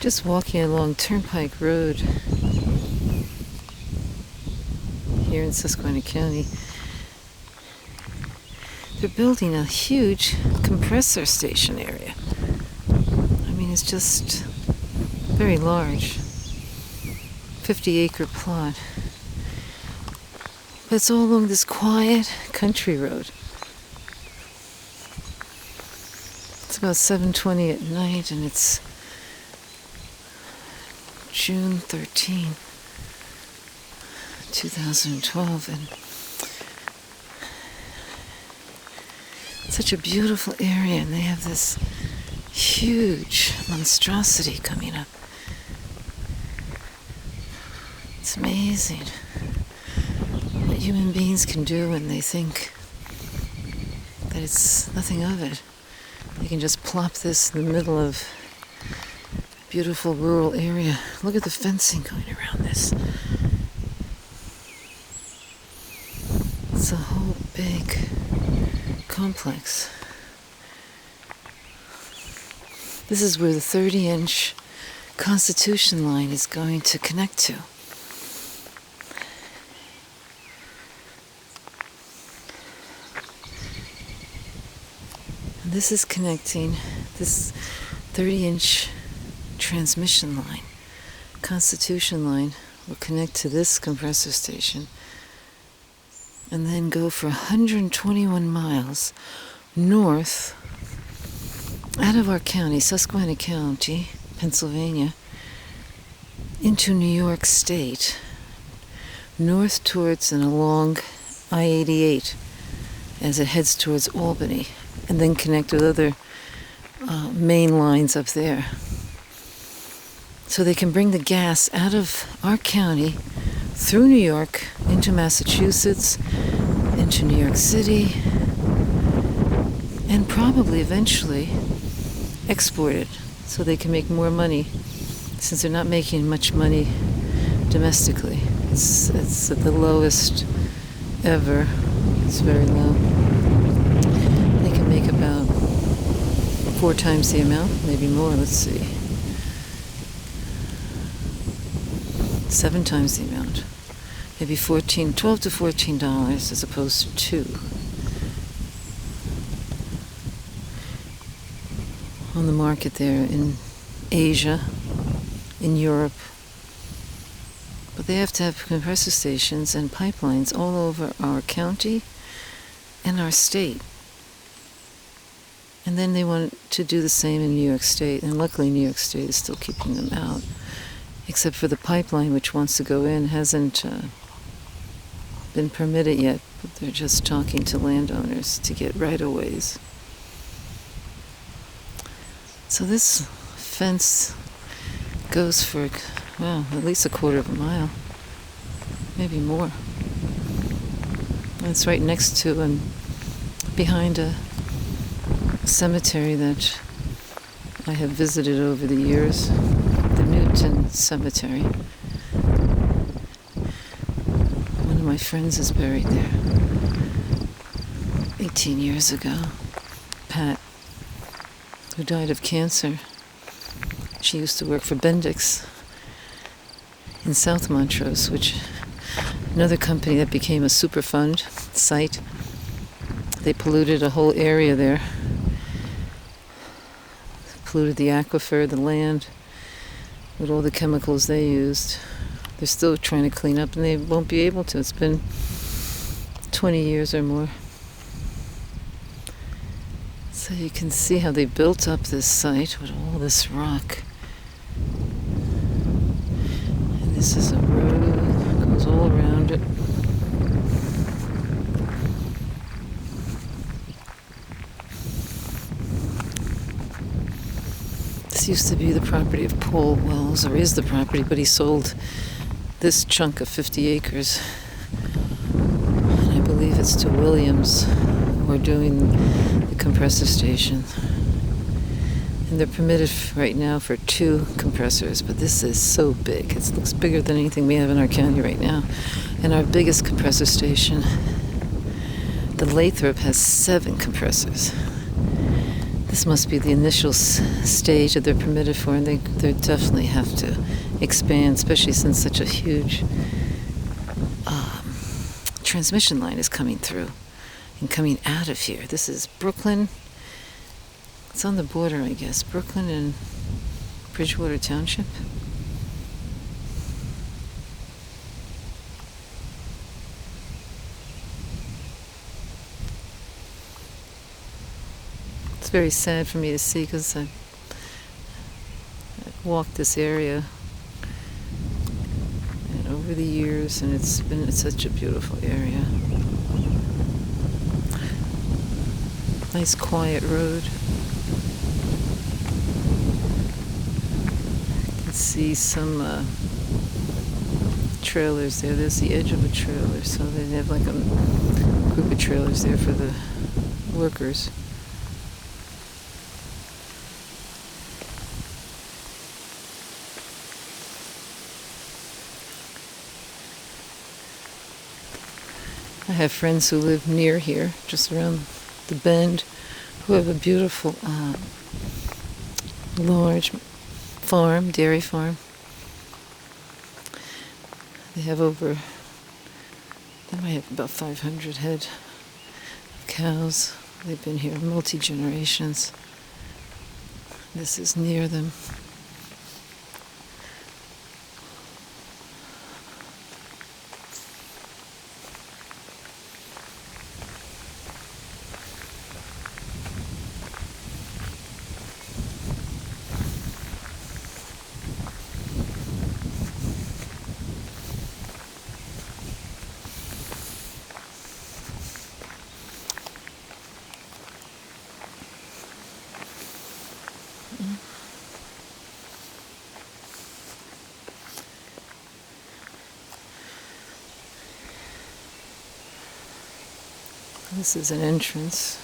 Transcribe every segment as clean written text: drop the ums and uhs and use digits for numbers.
Just walking along Turnpike Road here in Susquehanna County. They're building a huge compressor station area. I mean, it's just very large. 50-acre plot. But it's all along this quiet country road. It's about 7:20 at night, and it's June 13, 2012, and it's such a beautiful area, and they have this huge monstrosity coming up. It's amazing what human beings can do when they think that it's nothing of it. They can just plop this in the middle of a beautiful rural area. Look at the fencing going around this. It's a whole big complex. This is where the 30-inch Constitution line is going to connect to. And this is connecting, this 30-inch transmission line, Constitution line, will connect to this compressor station and then go for 121 miles north out of our county, Susquehanna County, Pennsylvania, into New York State, north towards and along I-88 as it heads towards Albany, and then connect with other main lines up there. So they can bring the gas out of our county through New York into Massachusetts, into New York City, and probably eventually export it so they can make more money, since they're not making much money domestically. It's at the lowest ever. It's very low. They can make about 4 times the amount, maybe more, let's see. 7 times the amount. Maybe $12 to $14 as opposed to $2 on the market there in Asia, in Europe. But they have to have compressor stations and pipelines all over our county and our state. And then they want to do the same in New York State, and luckily New York State is still keeping them out, except for the pipeline which wants to go in hasn't been permitted yet, but they're just talking to landowners to get right-of-ways. So this fence goes for, well, at least a quarter of a mile, maybe more. And it's right next to and behind a cemetery that I have visited over the years, the Newton Cemetery. One of my friends is buried there 18 years ago, Pat, who died of cancer. She used to work for Bendix in South Montrose, which another company that became a Superfund site. They polluted a whole area there. Polluted the aquifer, the land, with all the chemicals they used. They're still trying to clean up, and they won't be able to. It's been 20 years or more. So you can see how they built up this site with all this rock. And this is a road that goes all around it. This used to be the property of Paul Wells, or is the property, but he sold this chunk of 50 acres. And I believe it's to Williams, who are doing the compressor station. And they're permitted right now for 2 compressors, but this is so big. It looks bigger than anything we have in our county right now. And our biggest compressor station, the Lathrop, has 7 compressors. This must be the initial stage that they're permitted for, and they definitely have to expand, especially since such a huge transmission line is coming through and coming out of here. This is Brooklyn. It's on the border, I guess. Brooklyn and Bridgewater Township. It's very sad for me to see because I walked this area over the years, and it's been such a beautiful area. Nice quiet road. You can see some trailers there. There's the edge of a trailer, so they have like a group of trailers there for the workers. I have friends who live near here, just around the bend, who have a beautiful, large farm, dairy farm. They have they might have about 500 head of cows. They've been here multi-generations. This is near them. This is an entrance.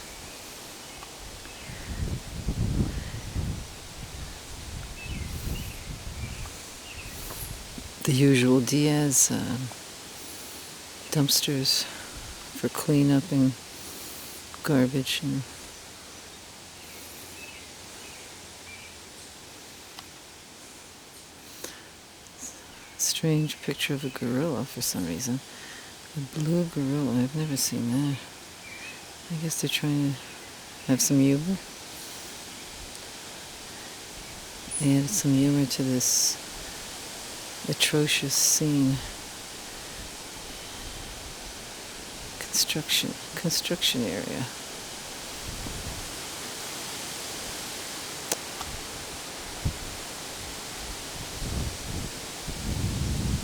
The usual Diaz dumpsters for cleanup and garbage and strange picture of a gorilla for some reason. A blue gorilla, I've never seen that. I guess they're trying to have some humor. They added some humor to this atrocious scene. Construction area.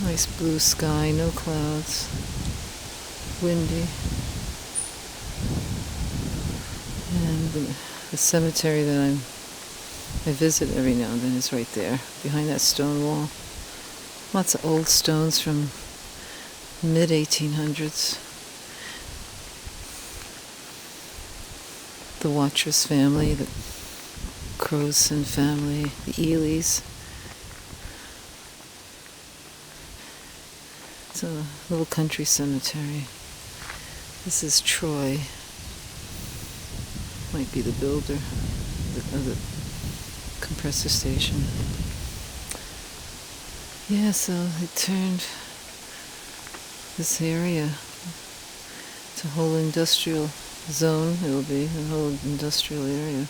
Nice blue sky, no clouds, windy. And the cemetery that I visit every now and then is right there, behind that stone wall. Lots of old stones from mid-1800s. The Watrous family, the Crowson family, the Elys. It's a little country cemetery. This is Troy. Might be the builder of the compressor station. Yeah, so they turned this area to a whole industrial zone. It'll be a whole industrial area.